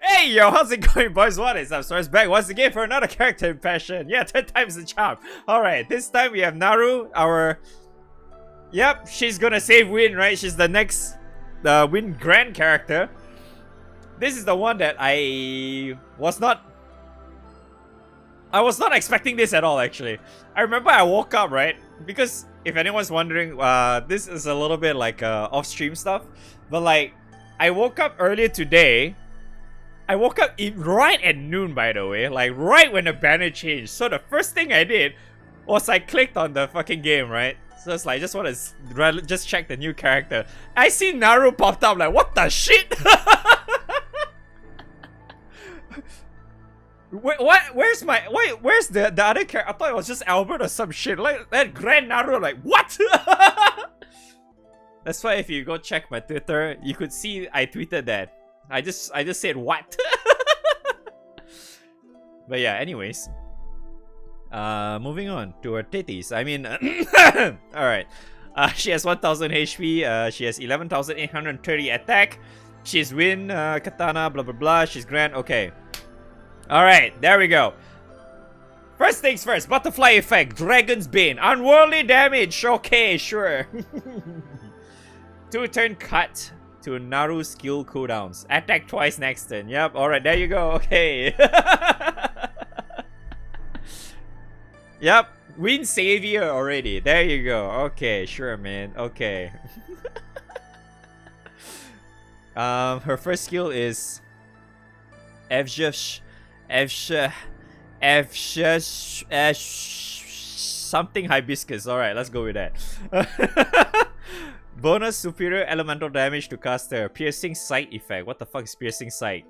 Hey yo, how's it going, boys? What is up? So it's back once again for another character impression. Yeah, 10 times the charm. Alright, this time we have Naru, our... Yep, she's gonna save Win, right? She's the next Win Grand character. This is the one that I was not expecting this at all, actually. I remember I woke up, right? Because if anyone's wondering, this is a little bit like off-stream stuff. But like, I woke up earlier today. I woke up right at noon, by the way, like right when the banner changed. So the first thing I did was I clicked on the fucking game, right? So it's like, just want to just check the new character. I see Naru popped up, like, what the shit? Where's the other character? I thought it was just Albert or some shit. Like that Grand Naru, like, what? That's why if you go check my Twitter, you could see I tweeted that. I just said what? But yeah, anyways. Moving on to her titties. I mean, alright. She has 1000 HP. She has 11,830 attack. She's Win, Katana, blah blah blah. She's Grand. Okay. Alright, there we go. First things first, butterfly effect, Dragon's Bane, unworldly damage. Okay, sure. 2-turn cut to Naru skill cooldowns. Attack twice next turn. Yep, alright, there you go. Okay. Yep, Win Savior already. There you go. Okay, sure, man. Okay. Her first skill is something hibiscus. Alright, let's go with that. Bonus superior elemental damage to caster. Piercing sight effect. What the fuck is piercing sight?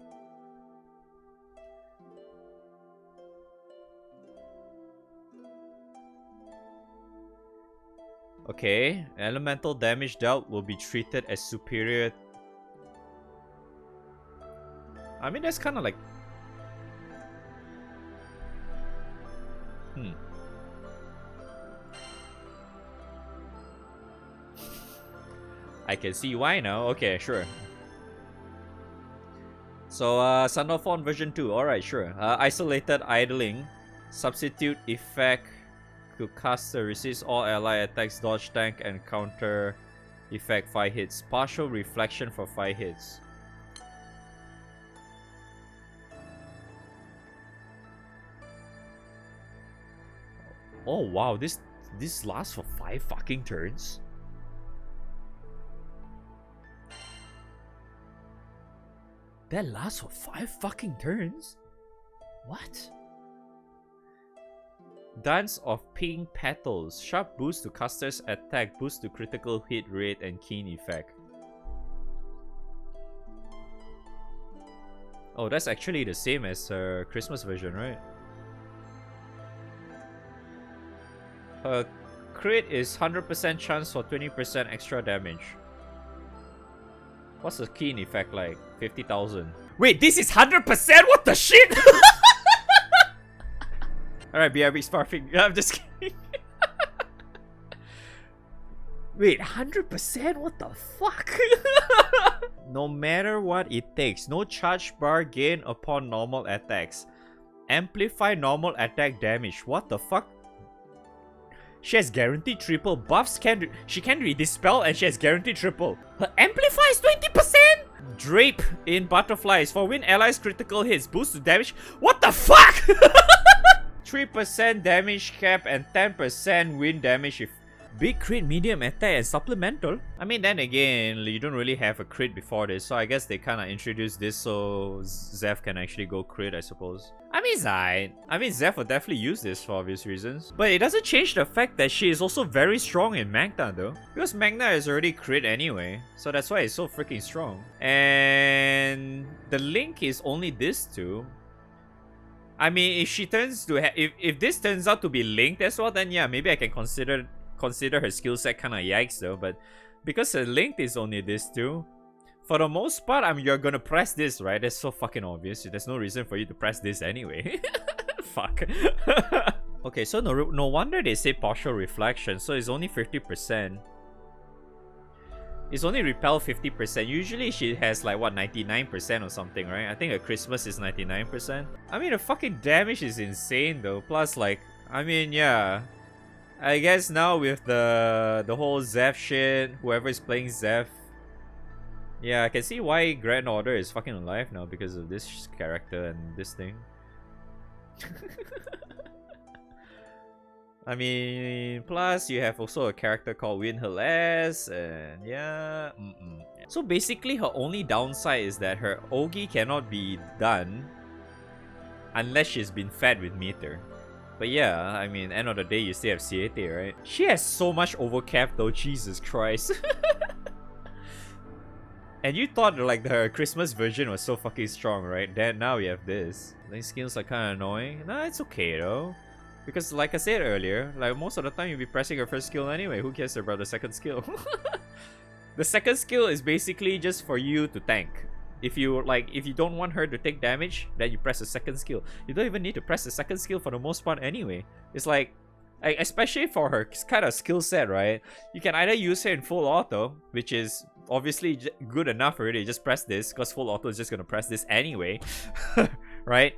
Okay, elemental damage dealt will be treated as superior. I mean, that's kind of like... I can see why now. Okay, sure. So, Sandalphon version 2. Alright, sure. Isolated idling. Substitute effect to caster. Resists all ally attacks, dodge, tank, and counter effect 5 hits. Partial reflection for 5 hits. Oh wow, this lasts for 5 fucking turns? That lasts for 5 fucking turns? What? Dance of Pink Petals. Sharp boost to caster's attack, boost to critical hit rate, and keen effect. Oh, that's actually the same as her Christmas version, right? Her crit is 100% chance for 20% extra damage. What's the keen effect like? 50,000. Wait, this is 100%? What the shit? Alright, BRB Sparfing. I'm just kidding. Wait, 100%? What the fuck? No matter what it takes, no charge bar gain upon normal attacks. Amplify normal attack damage. What the fuck? She has guaranteed triple buffs. She can dispel and she has guaranteed triple. Her amplify is 20%? Drape in butterflies. For Win allies critical hits. Boost to damage. What the fuck? 3% damage cap and 10% win damage if big crit, medium attack, and supplemental. I mean, then again, you don't really have a crit before this, so I guess they kind of introduced this so Zeph can actually go crit, I suppose. I mean, Zeph will definitely use this for obvious reasons. But it doesn't change the fact that she is also very strong in Magna though. Because Magna is already crit anyway, so that's why it's so freaking strong. And the link is only this two. I mean, if she turns to if this turns out to be linked as well, then yeah, maybe I can consider her skill set kind of yikes though. But because her linked is only this two, for the most part, you're gonna press this, right? That's so fucking obvious. There's no reason for you to press this anyway. Fuck. Okay, so no wonder they say partial reflection. So it's only 50%. It's only repel 50%. Usually she has like what, 99% or something, right? I think her Christmas is 99%. I mean, the fucking damage is insane though. Plus, like, I mean, yeah. I guess now with the whole Zeph shit, whoever is playing Zeph, yeah, I can see why Grand Order is fucking alive now because of this character and this thing. I mean, plus you have also a character called Win Her Less, and yeah. So basically her only downside is that her Ogi cannot be done unless she's been fed with meter. But yeah, I mean, end of the day you still have Siete, right? She has so much overcap though, Jesus Christ. And you thought like her Christmas version was so fucking strong, right? Then now we have this. These skills are kind of annoying. Nah, it's okay though. Because like I said earlier, like most of the time you'll be pressing your first skill anyway. Who cares about the second skill? The second skill is basically just for you to tank. If you don't want her to take damage, then you press the second skill. You don't even need to press the second skill for the most part anyway. It's like especially for her kind of skill set, right? You can either use her in full auto, which is obviously good enough already. Just press this, because full auto is just gonna press this anyway, right?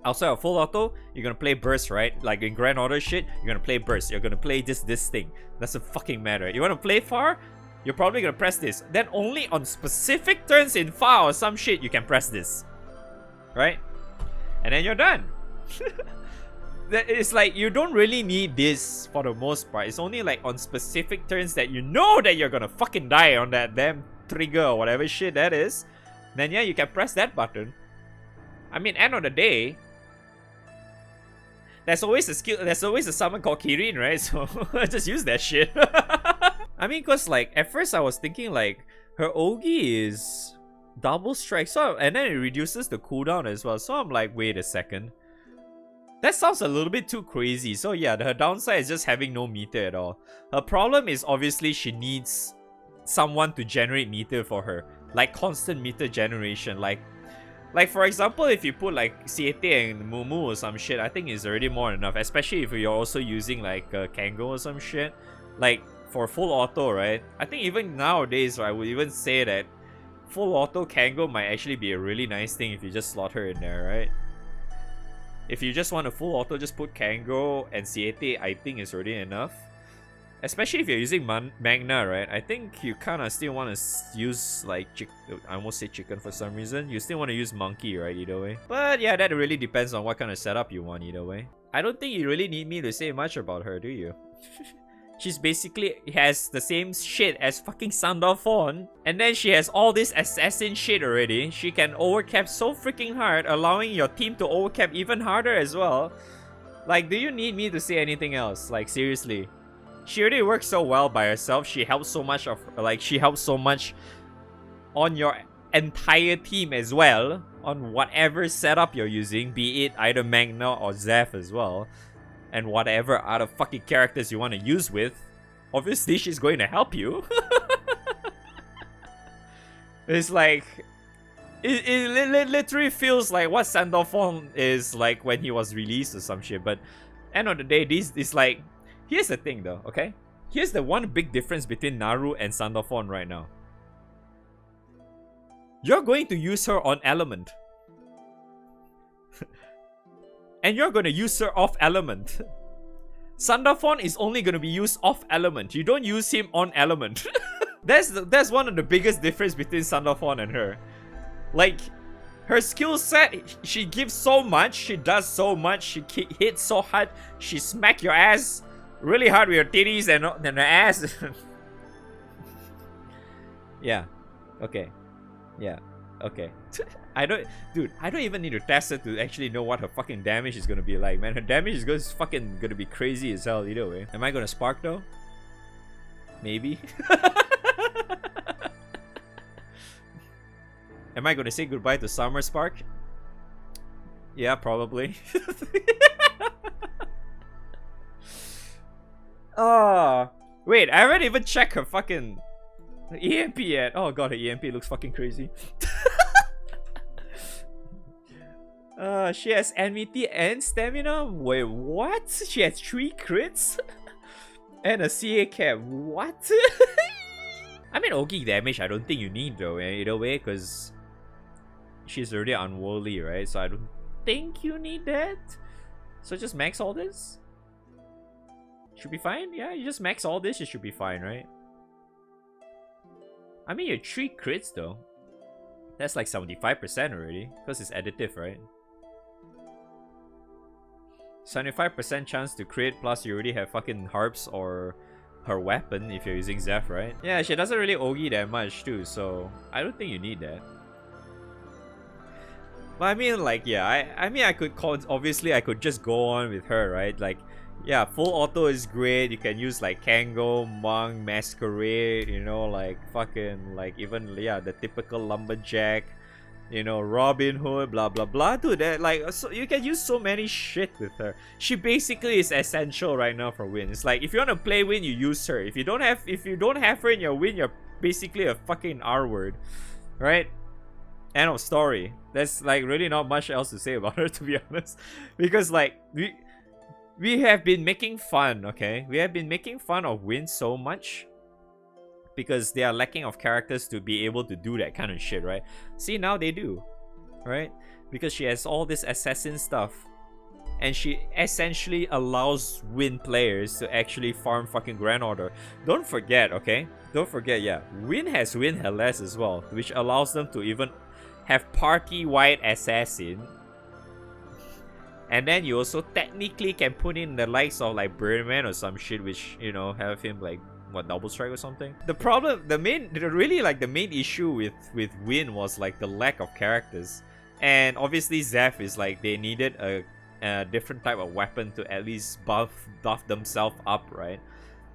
Outside of full auto, you're gonna play burst, right? Like in Grand Order shit, you're gonna play burst. You're gonna play this thing. Doesn't fucking matter. You wanna play far? You're probably gonna press this. Then only on specific turns in far or some shit you can press this, right? And then you're done. It's like you don't really need this for the most part. It's only like on specific turns that you know that you're gonna fucking die on that damn trigger or whatever shit that is. Then yeah, you can press that button. I mean, end of the day, there's always a skill. There's always a summon called Kirin, right? So just use that shit. I mean, cause like at first I was thinking like her Ogi is double strike, so and then it reduces the cooldown as well. So I'm like, wait a second. That sounds a little bit too crazy. So yeah, her downside is just having no meter at all. Her problem is obviously she needs someone to generate meter for her. Like constant meter generation. Like for example, if you put like Siete and Mumu or some shit, I think it's already more than enough. Especially if you're also using like Kango or some shit. Like for full auto, right? I think even nowadays, I would even say that full auto Kango might actually be a really nice thing if you just slot her in there, right? If you just want a full auto, just put Kango and Siete, I think is already enough. Especially if you're using Magna, right? I think you kind of still want to use like, I almost say chicken for some reason. You still want to use monkey, right? Either way. But yeah, that really depends on what kind of setup you want either way. I don't think you really need me to say much about her, do you? She's basically has the same shit as fucking Sandalphon. And then she has all this assassin shit already. She can overcap so freaking hard, allowing your team to overcap even harder as well. Like, do you need me to say anything else? Like, seriously. She already works so well by herself. She helps so much on your entire team as well. On whatever setup you're using, be it either Magna or Zeph as well. And whatever other fucking characters you want to use with, obviously she's going to help you. It's like, it literally feels like what Sandalphon is like when he was released or some shit. But end of the day, this is like, here's the thing though, okay? Here's the one big difference between Naru and Sandalphon right now. You're going to use her on element. And you're going to use her off element. Sandalphon is only going to be used off element. You don't use him on element. That's one of the biggest difference between Sandalphon and her. Like, her skill set, she gives so much, she does so much, she hits so hard, she smack your ass really hard with her titties and her ass. Yeah. Okay. Yeah. Okay. I don't even need to test her to actually know what her fucking damage is gonna be like, man. Her damage is fucking gonna be crazy as hell either way. Am I gonna spark though? Maybe. Am I gonna say goodbye to Summer Spark? Yeah, probably. Oh, wait, I haven't even checked her fucking EMP yet. Oh god, her EMP looks fucking crazy. She has enmity and stamina? Wait, what? She has 3 crits? And a CA cap. What? I mean, Ogi damage, I don't think you need though, either way, because she's already unworldly, right? So I don't think you need that. So just max all this. Should be fine. Yeah, you just max all this, it should be fine, right? I mean, you're 3 crits though. That's like 75% already, because it's additive, right? 75% chance to crit, plus you already have fucking harps or her weapon if you're using Zeph, right? Yeah, she doesn't really Ogi that much too, so I don't think you need that. But I mean, like, yeah, I mean, I could call, obviously I could just go on with her, right? Like, yeah, full auto is great. You can use like Kango, Monk, Masquerade, you know, like fucking, like even, yeah, the typical lumberjack, you know, Robin Hood, blah blah blah. Dude, that, like, so you can use so many shit with her. She basically is essential right now for win. It's like if you want to play win, you use her. If you don't have her in your win, you're basically a fucking R word, right? End of story. There's like really not much else to say about her, to be honest, because like we have been making fun, okay? We have been making fun of Win so much because they are lacking of characters to be able to do that kind of shit, right? See, now they do, right? Because she has all this assassin stuff, and she essentially allows Win players to actually farm fucking Grand Order. Don't forget, okay? Don't forget, yeah, Win has Win Hellas as well, which allows them to even have party-wide assassin. And then you also technically can put in the likes of like Birdman or some shit, which, you know, have him like, what, double strike or something. The problem, the main issue with Win was like the lack of characters. And obviously Zeph is like, they needed a different type of weapon to at least buff themselves up, right?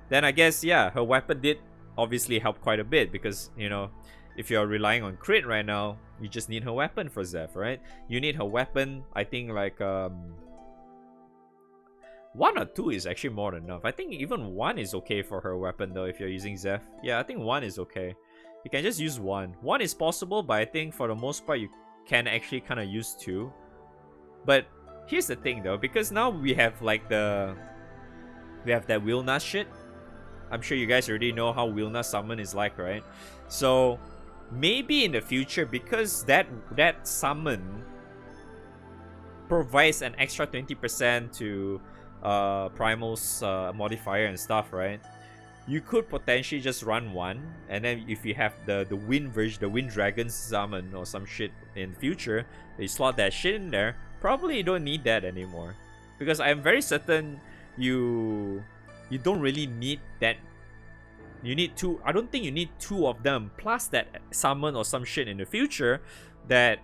Then I guess, yeah, her weapon did obviously help quite a bit because, you know, if you're relying on crit right now, you just need her weapon for Zeph, right? You need her weapon, I think like 1 or 2 is actually more than enough. I think even 1 is okay for her weapon though if you're using Zeph. Yeah, I think 1 is okay. You can just use 1. 1 is possible, but I think for the most part you can actually kind of use 2. But here's the thing though, because now we have like that Wilna shit. I'm sure you guys already know how Wilna summon is like, right? So maybe in the future, because that summon provides an extra 20% to Primal's modifier and stuff, right? You could potentially just run 1, and then if you have the Wind version, the Wind Dragon summon or some shit in the future, you slot that shit in there. Probably you don't need that anymore, because I'm very certain you don't really need that. You need 2. I don't think you need 2 of them plus that summon or some shit in the future that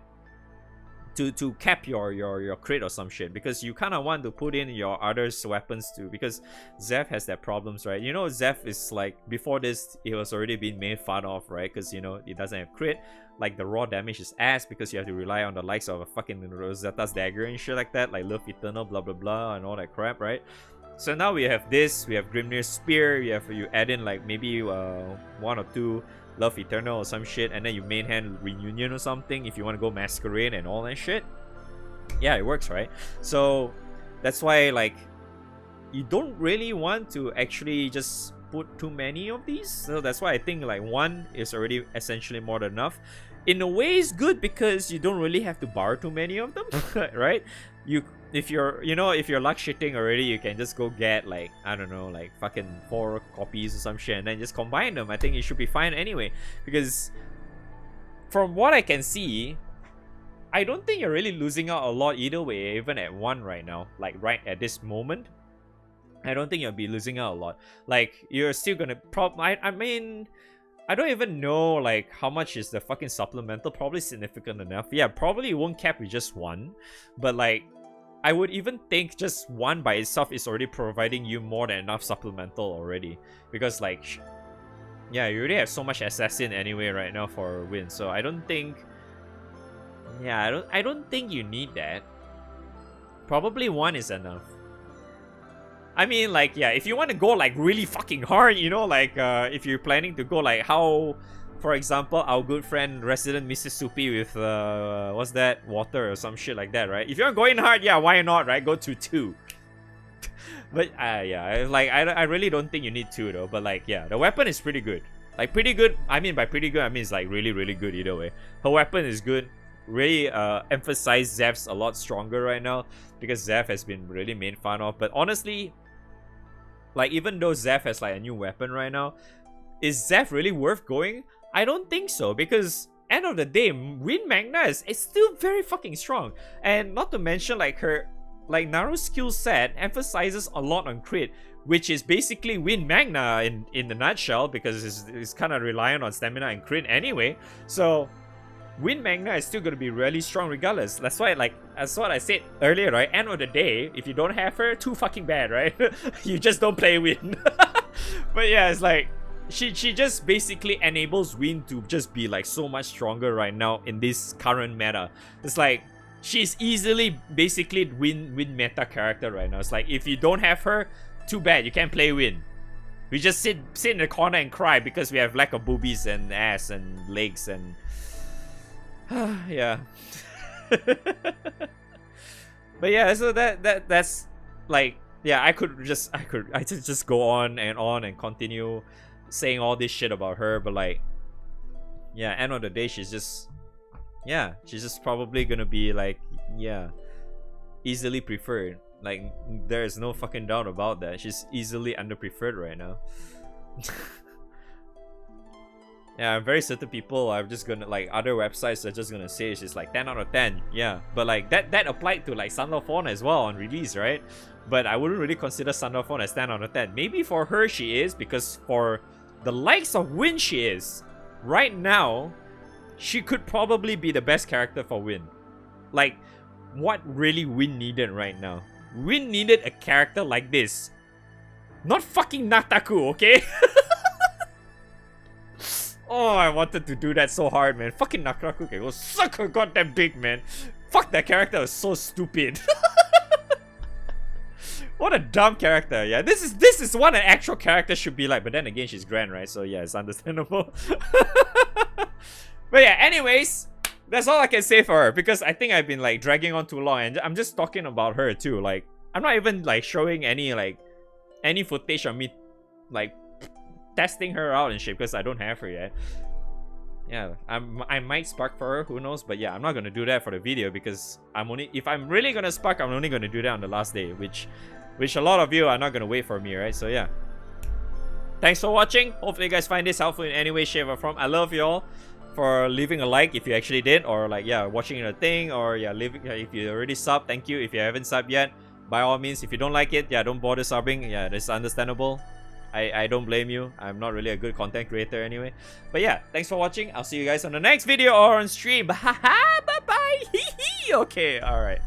to cap your crit or some shit, because you kind of want to put in your other weapons too, because Zeph has that problems, right? You know, Zeph is like, before this it was already been made fun of, right? Because, you know, it doesn't have crit, like the raw damage is ass because you have to rely on the likes of a fucking Rosetta's dagger and shit like that, like Love Eternal, blah blah blah, and all that crap, right? So now we have this, we have Grimnir's Spear, you add in like maybe 1 or 2 Love Eternal or some shit, and then you main hand Reunion or something if you want to go Masquerade and all that shit. Yeah, it works, right? So that's why, like, you don't really want to actually just put too many of these. So that's why I think like 1 is already essentially more than enough. In a way, it's good because you don't really have to borrow too many of them, right? If you're luck shitting already, you can just go get like, I don't know, like fucking 4 copies or some shit and then just combine them. I think it should be fine anyway, because from what I can see, I don't think you're really losing out a lot either way, even at 1 right now, like right at this moment. I don't think you'll be losing out a lot. Like, you're still gonna I mean, I don't even know like how much is the fucking supplemental. Probably significant enough. Yeah, probably it won't cap with just 1, but like, I would even think just 1 by itself is already providing you more than enough supplemental already, because like, yeah, you already have so much assassin anyway right now for a win. So I don't think, yeah, I don't think you need that. Probably 1 is enough. I mean, like, yeah, if you want to go like really fucking hard, you know, like if you're planning to go like how, for example, our good friend Resident Mississippi with what's that, water or some shit like that, right? If you're going hard, yeah, why not, right? Go to 2. But yeah, like I really don't think you need 2 though. But like, yeah, the weapon is pretty good. Like pretty good. I mean by pretty good, I mean it's like really, really good either way. Her weapon is good. Really emphasize Zeph's a lot stronger right now because Zeph has been really made fun of. But honestly, like even though Zeph has like a new weapon right now, is Zeph really worth going? I don't think so, because end of the day, Wind Magna is still very fucking strong. And not to mention like Naru's skill set emphasizes a lot on crit, which is basically Wind Magna in the nutshell, because it's kind of reliant on stamina and crit anyway. So Wind Magna is still going to be really strong regardless. That's why, like, that's what I said earlier, right? End of the day, if you don't have her, too fucking bad, right? You just don't play Wind. But yeah, it's like, she just basically enables Wind to just be like so much stronger right now in this current meta. It's like, she's easily basically Wind meta character right now. It's like, if you don't have her, too bad, you can't play Wind. We just sit in the corner and cry because we have lack of boobies and ass and legs and... yeah. But yeah, so that's like, yeah, I could just go on and continue saying all this shit about her, but like, yeah, end of the day, she's just probably gonna be like, yeah, easily preferred. Like, there is no fucking doubt about that. She's easily underpreferred right now. Yeah, very certain people are just gonna, like, other websites are just gonna say she's like 10 out of 10. Yeah, but like that applied to like Sunlove Fawn as well on release, right? But I wouldn't really consider Sunlove Fawn as 10 out of 10. Maybe for her she is, because for the likes of Win she is. Right now, she could probably be the best character for Win. Like, what really Win needed right now? Win needed a character like this. Not fucking Nataku, okay? Oh, I wanted to do that so hard, man. Fucking Nataku can go suck her goddamn dick, man. Fuck, that character was so stupid. What a dumb character. Yeah, this is what an actual character should be like. But then again, she's Grand, right? So yeah, it's understandable. But yeah, anyways, that's all I can say for her, because I think I've been like dragging on too long, and I'm just talking about her too. Like, I'm not even like showing any footage of me like testing her out and shit, because I don't have her yet. Yeah, I might spark for her, who knows? But yeah, I'm not gonna do that for the video, because if I'm really gonna spark, I'm only gonna do that on the last day, which a lot of you are not gonna wait for me, right? So yeah, thanks for watching. Hopefully you guys find this helpful in any way, shape, or form. I love you all for leaving a like if you actually did, or like, yeah, watching the thing, or yeah, if you already subbed, thank you. If you haven't subbed yet, by all means, if you don't like it, yeah, don't bother subbing. Yeah, that's understandable. I don't blame you. I'm not really a good content creator anyway. But yeah, thanks for watching. I'll see you guys on the next video or on stream. Bye bye. Okay, alright.